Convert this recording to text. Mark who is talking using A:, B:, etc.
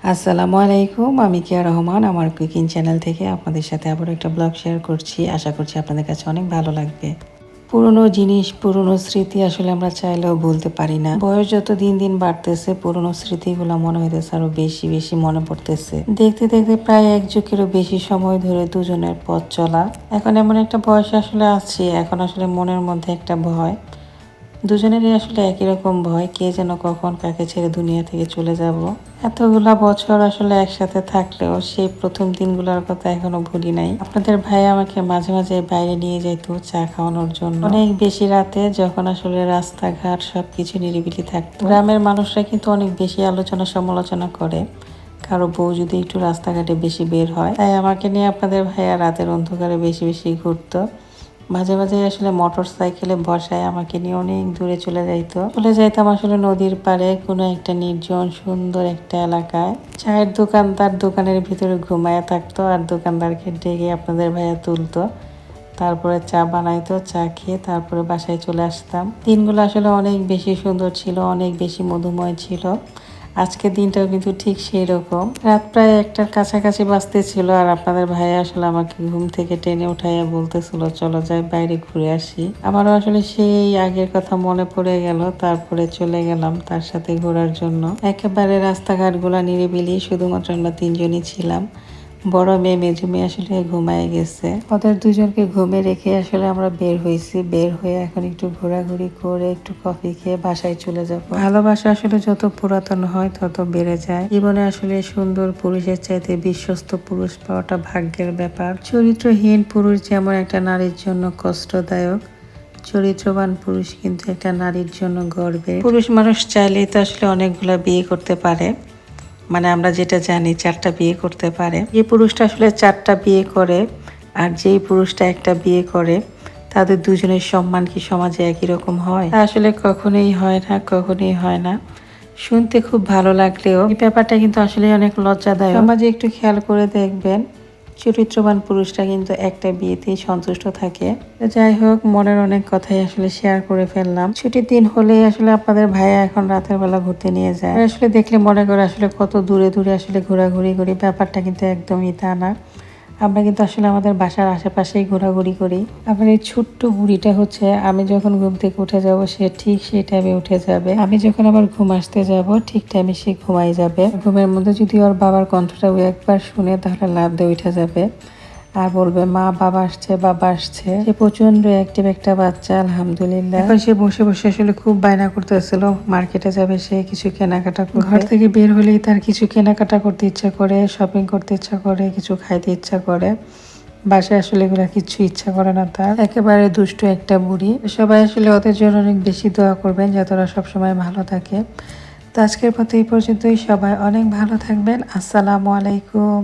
A: আসসালামু আলাইকুম, আমি কিয়া রহমান আমার কুকিং চ্যানেল থেকে আপনাদের সাথে আবার একটা ব্লগ শেয়ার করছি। আশা করছি আপনাদের কাছে অনেক ভালো লাগবে। পুরনো জিনিস, পুরনো স্মৃতি আসলে আমরা চাইলেও ভুলতে পারি না। বয়স যত দিন দিন বাড়তেছে, পুরনো স্মৃতিগুলো মনে হইতেছে আরো বেশি বেশি মনে পড়তেছে। দেখতে দেখতে প্রায় এক যুগেরও বেশি সময় ধরে দুজনের পথ চলা। এখন এমন একটা বয়স আসলে আছি, এখন আসলে মনের মধ্যে একটা ভয়। দুজনেরই আসলে একই রকম ভয়, কে যেন কখন কাকে ছেড়ে দুনিয়া থেকে চলে যাব। এতগুলা বছর আসলে একসাথে থাকলেও সেই প্রথম দিনগুলোর কথা এখনো ভুলি নাই। আপনাদের ভাই আমাকে মাঝে মাঝে বাইরে নিয়ে যেত চা খাওয়ানোর জন্য, অনেক বেশি রাতে, যখন আসলে রাস্তাঘাট সবকিছু নিরিবিলি থাকতো। গ্রামের মানুষরা কিন্তু অনেক বেশি আলোচনা সমালোচনা করে কারো বউ যদি একটু রাস্তাঘাটে বেশি বের হয়। তাই আমাকে নিয়ে আপনাদের ভাইয়া রাতের অন্ধকারে বেশি বেশি ঘুরতো। মাঝে মাঝে আসলে মোটর সাইকেলে বসায় আমাকে নিয়ে অনেক দূরে চলে যাইতাম আসলে নদীর পাড়ে কোনো একটা নির্জন সুন্দর একটা এলাকায়। চায়ের দোকানদার দোকানের ভিতরে ঘুমায় থাকতো আর দোকানদারকে ডেকে আপনাদের ভাইয়া তুলতো, তারপরে চা বানাইতো, চা খেয়ে তারপরে বাসায় চলে আসতাম। দিনগুলো আসলে অনেক বেশি সুন্দর ছিল, অনেক বেশি মধুময় ছিল। আজকের দিনটাও কিন্তু ঠিক সেই রকম। রাত প্রায় একটার কাছাকাছি বাজতেছিল আর আপনাদের ভাই আসলে আমাকে ঘুম থেকে টেনে উঠাইয়া বলতেছিল চলো যাই বাইরে ঘুরে আসি। আমারও আসলে সেই আগের কথা মনে পড়ে গেল, তারপরে চলে গেলাম তার সাথে ঘোরার জন্য। একেবারে রাস্তাঘাট গুলা নিরিবিলি, শুধুমাত্র আমরা তিনজনই ছিলাম। বড় মেয়ে মেজো মেয়ে আসলে ঘুমায় গেছে, ওদের দুজনকে ঘুমে রেখে আসলে আমরা বের হয়েছি। বের হয়ে এখন একটু ঘোরাঘুরি করে একটু কফি খেয়ে বাসায় চলে যাব। ভালোবাসা আসলে যত পুরাতন হয় তত বেড়ে যায়। জীবনে আসলে সুন্দর পুরুষের চাইতে বিশ্বস্ত পুরুষ পাওয়াটা ভাগ্যের ব্যাপার। চরিত্রহীন পুরুষ যেমন একটা নারীর জন্য কষ্টদায়ক, চরিত্রবান পুরুষ কিন্তু একটা নারীর জন্য গর্বের। পুরুষ মানুষ চাইলেই তো আসলে অনেকগুলা বিয়ে করতে পারে, মানে আমরা যেটা জানি 4টা বিয়ে করতে পারে। যে পুরুষটা আসলে 4টা বিয়ে করে আর যেই পুরুষটা একটা বিয়ে করে, তাদের দুজনের সম্মান কি সমাজে একই রকম হয়? তা আসলে কখনোই হয় না, কখনোই হয় না। শুনতে খুব ভালো লাগলেও এই ব্যাপারটা কিন্তু আসলে অনেক লজ্জাদায়ক। সমাজে একটু খেয়াল করে দেখবেন, চরিত্রবান পুরুষরা কিন্তু একটা বিয়েতেই সন্তুষ্ট থাকে। যাই হোক, মনের অনেক কথাই আসলে শেয়ার করে ফেললাম। ছুটির দিন হলেই আসলে আপনাদের ভাইয়া এখন রাতের বেলা ঘুরতে নিয়ে যায়। আসলে দেখলে মনে করে আসলে কত দূরে দূরে আসলে ঘোরাঘুরি করি, ব্যাপারটা কিন্তু একদমই তা না। আমরা কিন্তু আসলে আমাদের বাসার আশেপাশেই ঘোরাঘুরি করি। আবার এই ছোট্ট বুড়িটা হচ্ছে, আমি যখন ঘুম থেকে উঠে যাব সে ঠিক সেই টাইমে উঠে যাবে, আমি যখন আবার ঘুম আসতে যাব ঠিক টাইমে সে ঘুমাই যাবে। ঘুমের মধ্যে যদি ওর বাবার কণ্ঠটা একবার শুনে তাহলে লাফ দিয়ে উঠে যাবে আর বলবে মা বাবা আসছে, বাবা আসছে। সে প্রচন্ড অ্যাক্টিভ একটা বাচ্চা, আলহামদুলিল্লাহ। এখন সে বসে বসে আসলে খুব বায়না করতেছিল মার্কেটে যাবে, সে কিছু কেনাকাটা করবে। ঘর থেকে বের হলেই তার কিছু কেনাকাটা করতে ইচ্ছা করে, শপিং করতে ইচ্ছা করে, কিছু খাইতে ইচ্ছা করে। বাসায় আসলে এগুলো কিছু ইচ্ছা করে না তার, একেবারে দুষ্টু একটা বুড়ি। সবাই আসলে ওদের জন্য অনেক বেশি দোয়া করবেন যাতে ওরা সবসময় ভালো থাকে। তো আজকের মতো এই পর্যন্তই, সবাই অনেক ভালো থাকবেন। আসসালামু আলাইকুম।